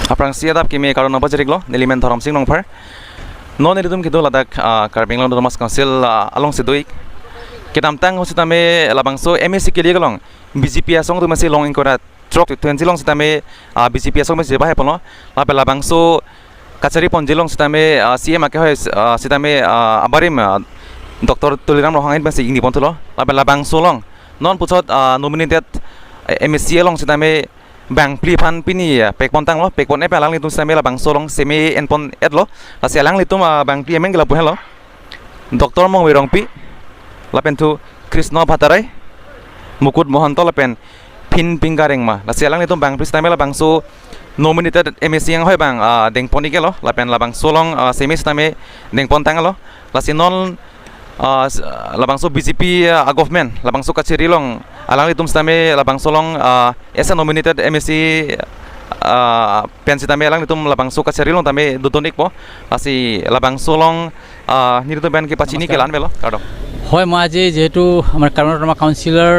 Aprang siadap kimi karon apa jerik lo nelimen thorom sing nongfar non edum kido ladak karbing long domas council along sidoi kitam tang hositame labangso MSC kili galong BJP asong tu masih long ingkora trok 20 long sitame BJP asong masih bahaya pono lape labangso kacari ponjilong sitame CM ake hoy sitame abarim Dr. Tuliram rohangin masih ingni pontulo lape labangso long non pucot nominated MSC long sitame bang pli pan pini pekpon tang lo pekpon epe alang litum same la bang solong semi enpon ed lo lasi alang litum bang pli emeng gela buhen lo doktor mong wirong pi lapen tu Krisno Bhatarai Mukut Mohanto lapen pin pingareng ma lasi alang litum bang pli same la bang so nominated MSC yang hoy bang dengpon ike lo lapen la bang solong semi same dengpon tang lo lasi non labang so BJP government labang so kaciri long alang litum stame labang solong esa nominated MSC pensi tame alang litum labang so kaciri long tame dutonik po asi labang solong niritum ben ke pachini ke lan belo kardong হয় মই আজি যেহেতু আমাৰ কাৰ্বিআংলং কাউন্সিলৰ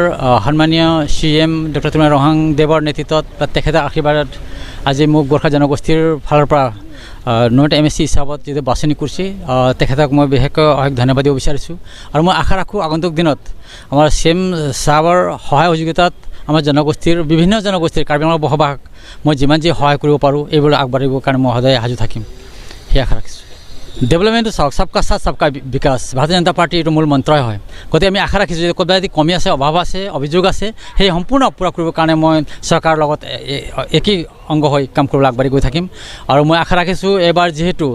সন্মানীয় CM doctor Tuliram ৰহাং দেৱৰ নেতৃত্বত তেখেতৰ আশীৰ্বাদত আজি মোক গোৰ্খা জনগোষ্ঠীৰ ফালৰ পৰা নট MSC হিচাপত যিটো বাছনি কৰিছে তেখেতক মই বিশেষকৈ অশেষ ধন্যবাদ দিব বিচাৰিছোঁ আৰু মই আশা ৰাখোঁ আগন্তুক দিনত আমাৰ CM সাহেবৰ সহায় সহযোগিতাত আমাৰ জনগোষ্ঠীৰ বিভিন্ন জনগোষ্ঠীৰ কাৰ্বিআংলং বসবাস মই যিমান যি সহায় কৰিব পাৰোঁ এইবোৰ আগবাঢ়িবৰ কাৰণে মই সদায় সাজু থাকিম সেই আশা ৰাখিছোঁ ডেভেলপমেণ্ট চাওক সবকা সাথ সবকা বিকাশ ভাৰতীয় জনতা পাৰ্টিৰ এইটো মূল মন্ত্ৰই হয় গতিকে আমি আশা ৰাখিছোঁ যে ক'ৰবাত যদি কমি আছে অভাৱ আছে অভিযোগ আছে সেই সম্পূৰ্ণ পূৰা কৰিবৰ কাৰণে মই চৰকাৰৰ লগত একেই অংগ হৈ কাম কৰিবলৈ আগবাঢ়ি গৈ থাকিম আৰু মই আশা ৰাখিছোঁ এইবাৰ যিহেতু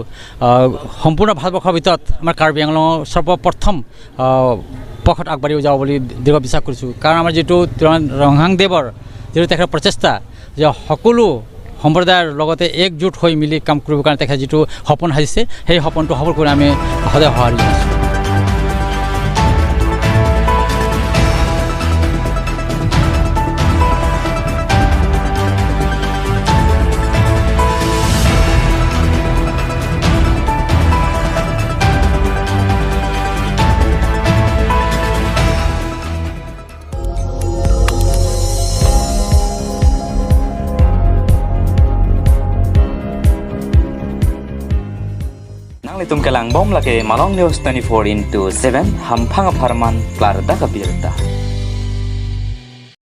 সম্পূৰ্ণ ভাৰতবৰ্ষৰ ভিতৰত আমাৰ কাৰ্বি আংলঙৰ সৰ্বপ্ৰথম পক্ষত আগবাঢ়ি যাব বুলি দৃঢ় বিশ্বাস কৰিছোঁ কাৰণ আমাৰ যিটো ৰহাং দেৱৰ যিটো তেখেতৰ প্ৰচেষ্টা যে সকলো সম্প্ৰদায়ৰ লগতে একজোট হৈ মিলি কাম কৰিবৰ কাৰণে তেখেতে যিটো সপোন সাজিছে সেই সপোনটো সফল কৰি আমি সদায় সঁহাৰি জনাইছোঁ Litum kelang bom lake Malong News 24/7 hampang aparman klar da kabirta.